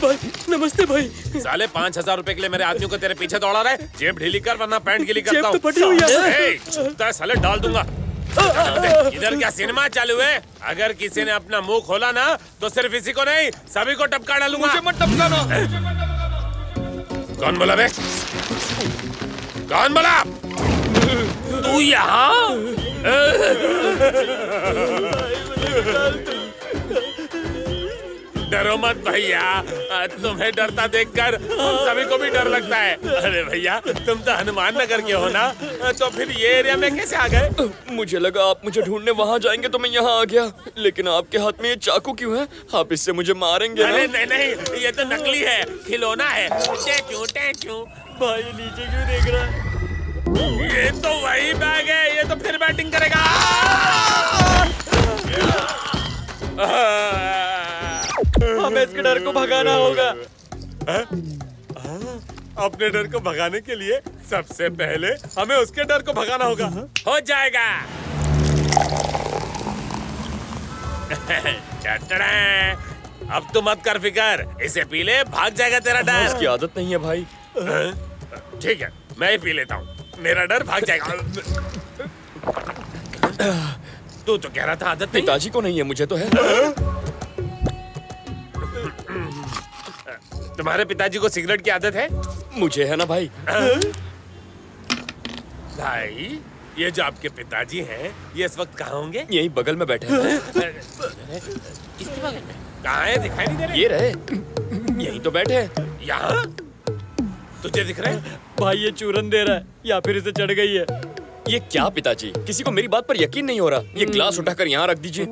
भाई नमस्ते भाई। साले 5,000 रुपए के लिए मेरे आदमियों को तेरे पीछे दौड़ा रहा है। जेब ढीली कर वरना पैंट गीली करता हूँ। जेब तो फटी हुई है। छुपता साले डाल दूंगा। इधर क्या सिनेमा चालू है? अगर किसी ने अपना मुंह खोला ना तो सिर्फ इसी को नहीं सभी को टपका डालूंगा। मुझे मत टपकाना। कौन बोला बे? कौन बोला? तू यहाँ? डरो मत भैया, तुम्हें डरता देखकर हम सभी को भी डर लगता है। अरे भैया तुम तो हनुमान नगर के हो ना, तो फिर ये एरिया में कैसे आ गए? मुझे लगा आप मुझे ढूंढने वहाँ जाएंगे तो मैं यहाँ आ गया, लेकिन आपके हाथ में ये चाकू क्यों है? आप इससे मुझे मारेंगे ना? अरे नहीं नहीं, ये तो नकली है, खिलौना है। टैचू भाई नीचे क्यों देख रहा है? ये तो वही बैग है, ये तो फिर बैटिंग करेगा। हमें इसके डर को भगाना होगा। अपने डर को भगाने के लिए सबसे पहले हमें उसके डर को भगाना होगा। हो जाएगा। अब तू मत कर फिकर, इसे पी ले, भाग जाएगा तेरा डर। इसकी आदत नहीं है भाई। ठीक है मैं ही पी लेता हूँ, मेरा डर भाग जाएगा। तू तो कह रहा था आदत नहीं। पिताजी को नहीं है, मुझे तो है। तुम्हारे पिताजी को सिगरेट की आदत है? मुझे है ना भाई। भाई ये जो आपके पिताजी हैं, ये इस वक्त कहाँ होंगे? यही बगल में बैठे हैं। किसके बगल में? कहाँ है? दिखाई नहीं दे रहे। ये रहे, यही तो बैठे हैं। यहाँ? तुझे दिख रहा है? भाई ये चूरन दे रहा है या फिर इसे चढ़ गई है। ये क्या पिताजी, किसी को मेरी बात पर यकीन नहीं हो रहा। ये ग्लास उठाकर यहाँ रख दीजिए।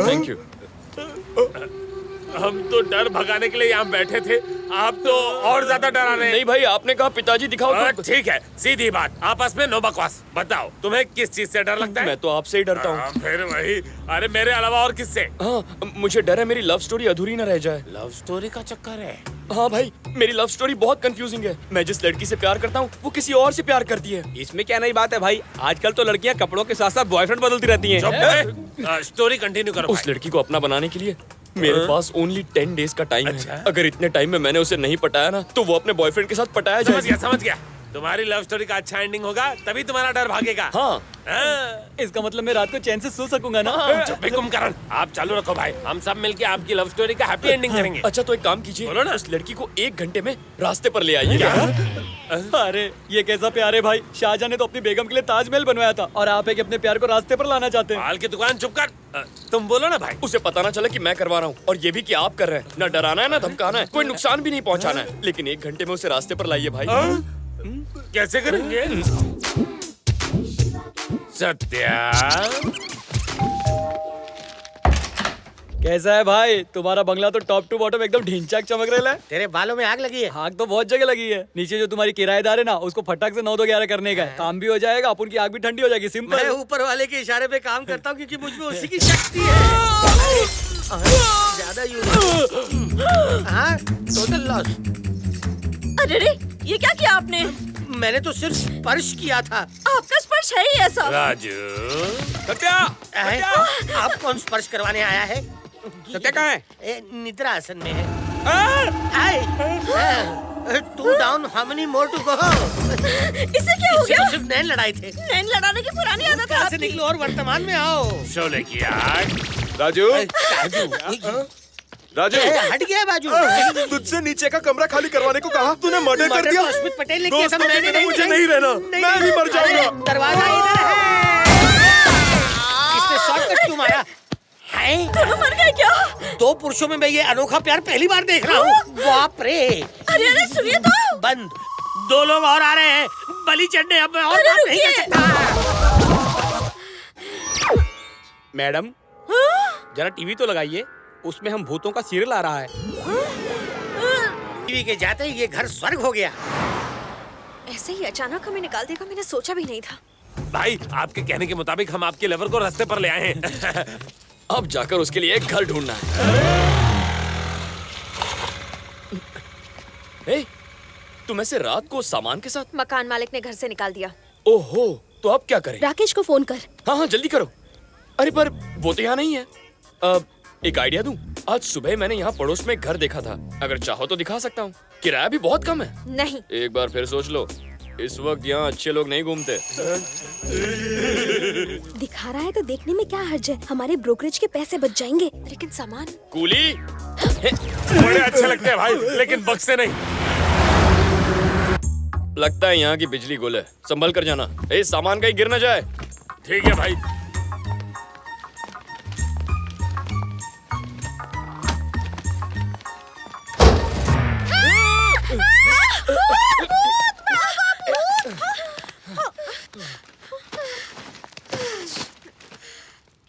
Thank you. हम तो डर भगाने के लिए यहाँ बैठे थे, आप तो और ज्यादा डरा रहे हैं। नहीं भाई, आपने कहा पिताजी दिखाओ तो। ठीक है, सीधी बात, आपस में नो बकवास। बताओ तुम्हें किस चीज से डर लगता है? मैं तो आपसे ही डरता हूँ। फिर वही। अरे मेरे अलावा और किससे? हाँ, मुझे डर है मेरी लव स्टोरी अधूरी न रह जाए। लव स्टोरी का चक्कर है? हाँ भाई, मेरी लव स्टोरी बहुत कंफ्यूजिंग है। मैं जिस लड़की से प्यार करता हूँ वो किसी और से प्यार करती है। इसमें क्या नई बात है भाई, आजकल तो लड़कियां कपड़ों के साथ साथ बॉयफ्रेंड बदलती रहती हैं। स्टोरी कंटिन्यू करो। उस लड़की को अपना बनाने के लिए मेरे पास ओनली 10 डेज का टाइम है। अगर इतने टाइम में मैंने उसे नहीं पटाया ना तो वो अपने बॉयफ्रेंड के साथ पटाया जाएगा। समझ गया। तुम्हारी लव स्टोरी का अच्छा एंडिंग होगा तभी तुम्हारा डर भागेगा। हाँ। इसका मतलब मैं रात को चैन से सो सकूंगा ना? चुप भी कुंभकर्ण, आप चालू रखो भाई, हम सब मिलके आपकी लव स्टोरी का हैप्पी एंडिंग करेंगे। अच्छा तो एक काम कीजिए, बोलो ना। उस लड़की को 1 घंटे में रास्ते पर ले आइए। अरे ये कैसा प्यार है भाई, शाहजहां ने तो अपनी बेगम के लिए ताजमहल बनवाया था और आप एक अपने प्यार को रास्ते पर लाना चाहते हैं। माल की दुकान चुप कर। तुम बोलो ना भाई। उसे पता ना चले कि मैं करवा रहा हूँ, और ये भी कि आप कर रहे हैं। ना डराना है ना धमकाना है, कोई नुकसान भी नहीं पहुँचाना है, लेकिन 1 घंटे में उसे रास्ते पर लाइए भाई। कैसे करेंगे? सत्या कैसा है भाई तुम्हारा बंगला? तो टॉप टू बॉटम एकदम ढिंचाक चमक रहा है। तेरे बालों में आग लगी है। आग तो बहुत जगह लगी है। नीचे जो तुम्हारी किराएदार है ना, उसको फटाक से 9 2 11 करने का है। काम भी हो जाएगा, अपन की आग भी ठंडी हो जाएगी। मैं सिंपल। ऊपर वाले के इशारे पे काम करता हूँ क्योंकि मुझ में उसी की शक्ति है। ज्यादा यूज। हाँ, टोटल लॉस। अरे रे, ये क्या किया आपने? मैंने तो सिर्फ स्पर्श किया था। आपका स्पर्श है ही ऐसा। राजू। सत्या, आप कौन स्पर्श करवाने आया है? सत्या कहाँ है? निद्रा आसन में है। Two down, how many more to go? इससे क्या हो गया? सिर्फ नैन लड़ाई थे। नैन लड़ाने की पुरानी आदत है यहाँ से आपकी। निकलो और वर्तमान में आओ। शोले की आग। राजू, राजू हट गया बाजू। तुझसे नीचे का कमरा खाली करवाने को कहा, तूने मर्डर कर दिया। अश्मित पटेल ने किया था, दोस्तों मैंने के बिना मुझे नहीं रहना, मैं भी मर जाऊंगा। दरवाजा इधर है। किसने शॉर्टकट क्यों मारा? दोनों मर गए क्या? 2 पुरुषों में मैं ये अनोखा प्यार पहली बार देख रहा हूँ। बाप रे। अरे अरे सुनिए तो। बंद। 2 लोग और आ रहे हैं, बलि चढ़ने। अब मैं और अरे बात नहीं कर सकता। मैडम जरा टीवी तो लगाइए, उसमें हम भूतों का सीरियल आ रहा है। टीवी के जाते ही ये घर स्वर्ग हो गया। ऐसे ही अचानक हमें निकाल देगा, मैंने सोचा भी नहीं था। भाई आपके कहने के मुताबिक हम आपके लवर को रास्ते पर ले आए हैं। अब जाकर उसके लिए एक घर ढूंढना है। तुम ऐसे रात को सामान के साथ? मकान मालिक ने घर से निकाल दिया। ओहो, तो अब क्या करें? राकेश को फोन कर। हाँ हाँ जल्दी करो। अरे पर वो तो यहाँ नहीं है। एक आइडिया दूं? आज सुबह मैंने यहाँ पड़ोस में एक घर देखा था, अगर चाहो तो दिखा सकता हूँ। किराया भी बहुत कम है। नहीं। एक बार फिर सोच लो, इस वक्त यहाँ अच्छे लोग नहीं घूमते। दिखा रहा है तो देखने में क्या हर्ज है, हमारे ब्रोकरेज के पैसे बच जाएंगे। लेकिन सामान कूली बड़े अच्छे लगते हैं भाई, लेकिन बक्से नहीं। लगता है यहाँ की बिजली गुल है, संभल कर जाना। सामान कहीं गिर न जाए। ठीक है भाई।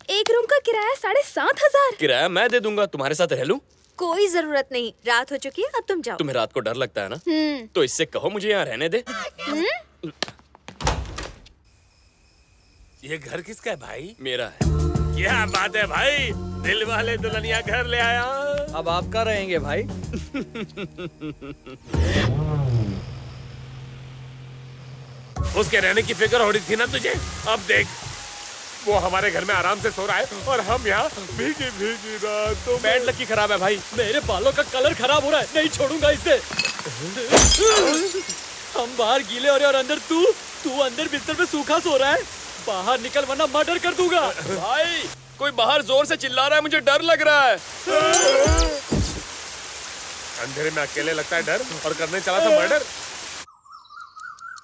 एक रूम का किराया 7,500। किराया मैं दे दूंगा, तुम्हारे साथ रह लूं? कोई जरूरत नहीं, रात हो चुकी है, अब तुम जाओ। तुम्हें रात को डर लगता है ना? तो इससे कहो मुझे यहाँ रहने दे। ये घर किसका है भाई? मेरा है। क्या बात है भाई, दिल वाले दुल्हनिया घर ले आया। अब आप कहाँ रहेंगे भाई? उसके रहने की फिक्र हो रही थी ना तुझे, अब देख वो हमारे घर में आराम से सो रहा है और हम यहाँ भीगी भीगी रातों में। बैड लकी खराब है भाई, मेरे बालों का कलर खराब हो रहा है, नहीं छोड़ूंगा इसे। हम बाहर गीले हो रहे और अंदर तू अंदर बिस्तर पे सूखा सो रहा है। बाहर निकल वरना मर्डर कर दूंगा। भाई कोई बाहर जोर से चिल्ला रहा है, मुझे डर लग रहा है। अंधेरे में अकेले लगता है डर, और करने चला था मर्डर।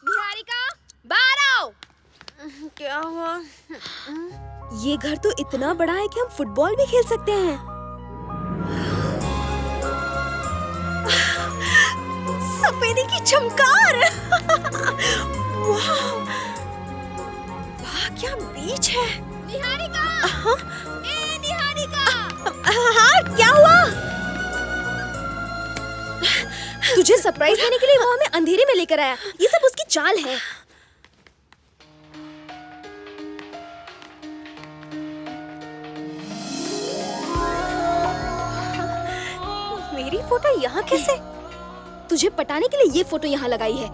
निहारिका, बाहर आओ। क्या हुआ? ये घर तो इतना बड़ा है कि हम फुटबॉल भी खेल सकते हैं। सफेदी की चमकार। वाह, वाह क्या बीच है। निहारिका, ए निहारिका। हाँ, क्या हुआ? तुझे सरप्राइज देने के लिए वो हमें अंधेरे में लेकर आया। ये सब उसकी चाल है। मेरी फोटो यहाँ कैसे? तुझे पटाने के लिए ये फोटो यहाँ लगाई है।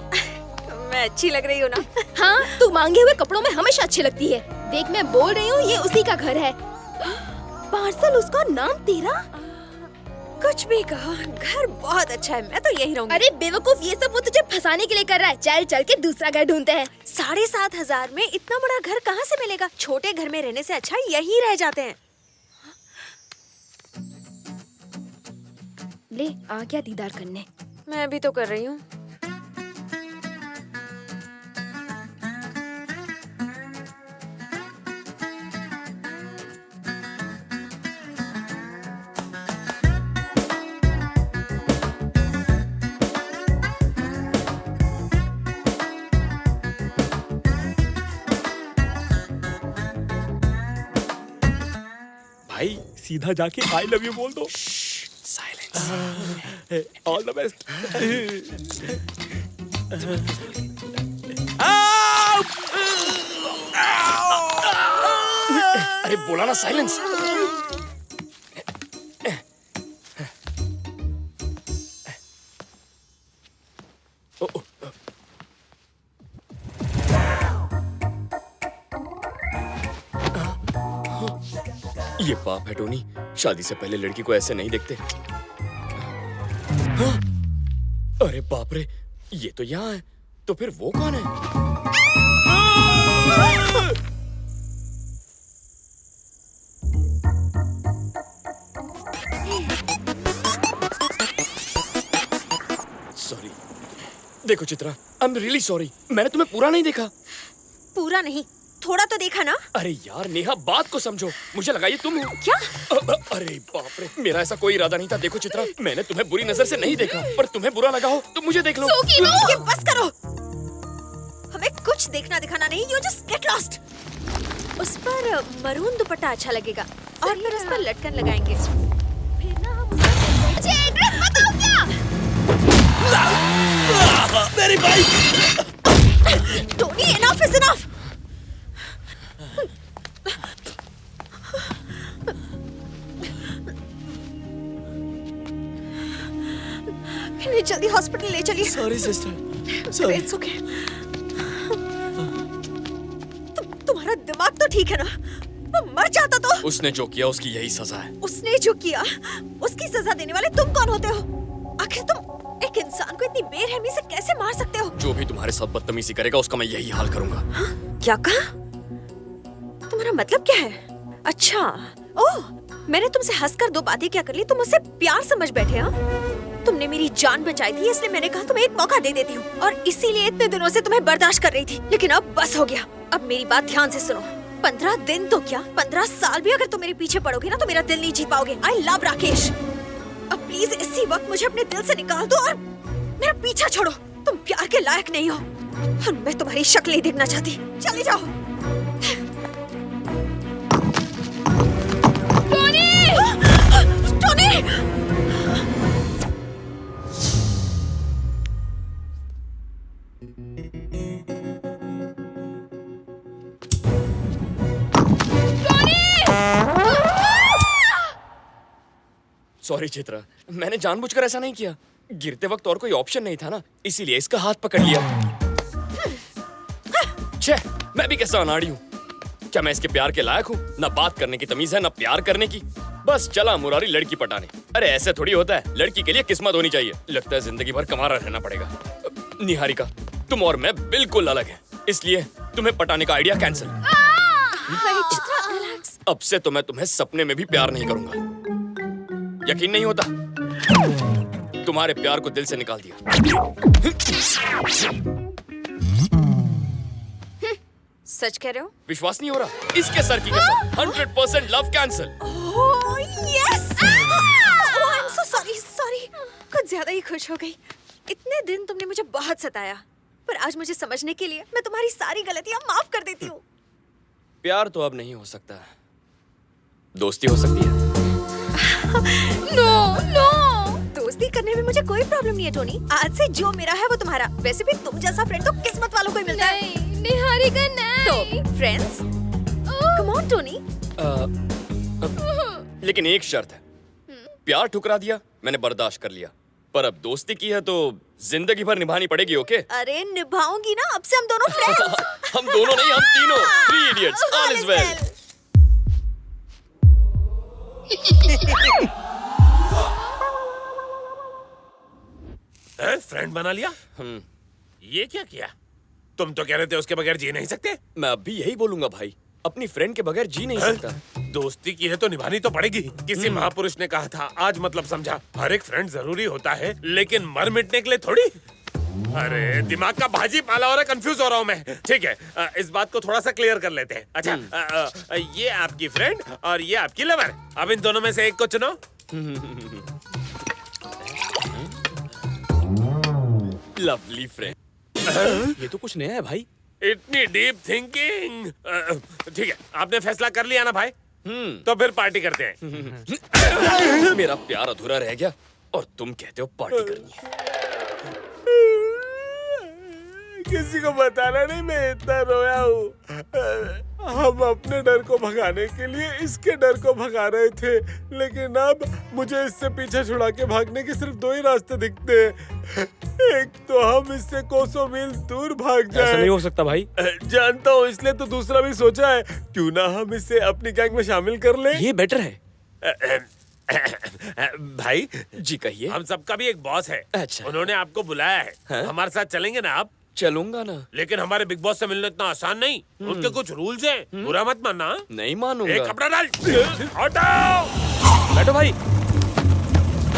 मैं अच्छी लग रही हूँ ना? हाँ, तू मांगे हुए कपड़ों में हमेशा अच्छी लगती है। देख मैं बोल रही हूँ, ये उसी का घर है। पार्सल उसका, नाम तेरा। कुछ भी कहो, घर बहुत अच्छा है, मैं तो यही रहूंगी। अरे बेवकूफ, ये सब वो तुझे फंसाने के लिए कर रहा है। चल चल के दूसरा घर ढूंढते हैं। 7,500 में इतना बड़ा घर कहाँ से मिलेगा? छोटे घर में रहने से अच्छा यहीं रह जाते हैं। ले आ गया दीदार करने। मैं भी तो कर रही हूँ। भाई सीधा जाके आई लव यू बोल दो। All the best. अरे बोला ना साइलेंस। ये पाप है टोनी, शादी से पहले लड़की को ऐसे नहीं देखते। हाँ? अरे बाप रे, ये तो यहाँ है, तो फिर वो कौन है? सॉरी। देखो Chitra, I am really sorry, मैंने तुम्हें पूरा नहीं देखा। पूरा नहीं, थोड़ा तो देखा ना। अरे यार नेहा, बात को समझो, मुझे लगा ये तुम हो। क्या? अरे बाप रे, मेरा ऐसा कोई इरादा नहीं था। देखो चित्रा, मैंने तुम्हें बुरी नजर से नहीं देखा, पर तुम्हें बुरा लगा हो तो मुझे देख लो। ये बस करो, हमें कुछ देखना दिखाना नहीं। You just get lost. उस पर मरून दुपट्टा अच्छा लगेगा और फिर उस पर लटकन लगाएंगे। फिर ना हम मुझे एड्रेस बताओ क्या? मेरी bike. Tony, enough is enough. इन्हें जल्दी हॉस्पिटल ले चलिए। Sorry sister, sorry. It's okay. तुम्हारा दिमाग तो ठीक है ना? वो मर जाता तो। उसने जो किया उसकी यही सजा है। उसने जो किया उसकी सजा देने वाले तुम कौन होते हो? आखिर तुम एक इंसान को इतनी बेरहमी से कैसे मार सकते हो? जो भी तुम्हारे साथ बदतमीजी करेगा उसका मैं यही हाल करूंगा। हाँ? क्या कहा? तुम्हारा मतलब क्या है? अच्छा, ओह, मैंने तुमसे हंसकर दो बातें क्या कर ली, तुम मुझसे प्यार समझ बैठे। हाँ, तुमने मेरी जान बचाई थी, इसलिए मैंने कहा तुम्हें एक मौका दे देती हूँ, और इसीलिए इतने दिनों से तुम्हें बर्दाश्त कर रही थी। लेकिन अब बस हो गया। अब मेरी बात ध्यान से सुनो। 15 दिन तो क्या, 15 साल भी अगर तुम मेरे पीछे पड़ोगे ना तो मेरा दिल नहीं जीत पाओगे। I love Rakesh. अब प्लीज इसी वक्त मुझे अपने दिल से निकाल दो और मेरा पीछा छोड़ो। तुम प्यार के लायक नहीं हो और मैं तुम्हारी शक्ल ही देखना चाहती। चले जाओ। टोनी! सॉरी चित्रा, मैंने जानबूझकर ऐसा नहीं किया। गिरते वक्त और कोई ऑप्शन नहीं था ना, इसीलिए इसका हाथ पकड़ लिया। छे, मैं भी कैसा अनाड़ी हूँ। क्या मैं इसके प्यार के लायक हूँ? ना बात करने की तमीज है, ना प्यार करने की। बस चला मुरारी लड़की पटाने। अरे ऐसे थोड़ी होता है, लड़की के लिए किस्मत होनी चाहिए। लगता है जिंदगी भर कमारा रहना पड़ेगा। निहारिका, तुम और मैं बिल्कुल अलग हैं, इसलिए तुम्हें पटाने का आइडिया कैंसिल। अब से तो मैं तुम्हें सपने में भी प्यार नहीं करूंगा। यकीन नहीं होता? तुम्हारे प्यार को दिल से निकाल दिया। सच कह रहे हो? विश्वास नहीं हो रहा? इसके सर की कसम, 100% love cancel. Oh yes! I am so sorry, sorry. कुछ ज्यादा ही खुश हो गई। इतने दिन तुमने मुझे बहुत सताया, पर आज मुझे समझने के लिए मैं तुम्हारी सारी गलतियां माफ कर देती हूँ। प्यार तो अब नहीं हो सकता, दोस्ती हो सकती है। नो नो, दोस्ती करने में मुझे कोई प्रॉब्लम नहीं है टोनी। आज से जो मेरा है वो तुम्हारा। वैसे भी तुम जैसा फ्रेंड तो किस्मत वालों को ही मिलता है। निहारिका नहीं। तो फ्रेंड्स, कम ऑन टोनी। लेकिन एक शर्त है। प्यार ठुकरा दिया, मैंने बर्दाश्त कर लिया, पर अब दोस्ती की है तो जिंदगी भर निभानी पड़ेगी। ओके? अरे निभाऊंगी ना, अब से हम दोनों फ्रेंड्स। हम दोनों नहीं, हम तीनों। 3 idiots, all is well. Friend बना लिया? ये क्या किया? तुम तो कह रहे थे उसके बगैर जी नहीं सकते। मैं अब भी यही बोलूंगा भाई, अपनी फ्रेंड के बगैर जी नहीं सकता। दोस्ती की है तो निभानी तो पड़ेगी। किसी महापुरुष ने कहा था, आज मतलब समझा। हर एक फ्रेंड जरूरी होता है, लेकिन मर मिटने के लिए थोड़ी। अरे दिमाग का भाजी पाला हो रहा है, कंफ्यूज हो रहा हूँ मैं। ठीक है, इस बात को थोड़ा सा क्लियर कर लेते हैं। अच्छा, ये आपकी फ्रेंड और ये आपकी लवर। अब इन दोनों में से एक को चुनो। Lovely friend. ये तो कुछ नया है भाई। इतनी डीप थिंकिंग। ठीक है, आपने फैसला कर लिया ना भाई? तो फिर पार्टी करते हैं। मेरा प्यार अधूरा रह गया और तुम कहते हो पार्टी करनी है। किसी को बताना नहीं मैं इतना रोया हूँ। हम अपने डर को भगाने के लिए इसके डर को भगा रहे थे, लेकिन अब मुझे इससे पीछा छुड़ा के भागने के सिर्फ 2 ही रास्ते दिखते हैं। एक तो हम इससे कोसों मील दूर भाग जाएं। ऐसा नहीं हो सकता भाई। जानता हूँ, इसलिए तो दूसरा भी सोचा है, क्यों ना हम इसे अपनी गैंग में शामिल कर लें। ये बेटर है। भाई जी कहिए। हम सबका भी एक बॉस है। अच्छा। उन्होंने आपको बुलाया है। हाँ? हमारे साथ चलेंगे ना आप? चलूंगा ना। लेकिन हमारे बिग बॉस से मिलना इतना आसान नहीं। उनके कुछ रूल्स हैं, बुरा मत मानना। नहीं मानूंगा। एक कपड़ा डाल। हटाओ। बैठो भाई।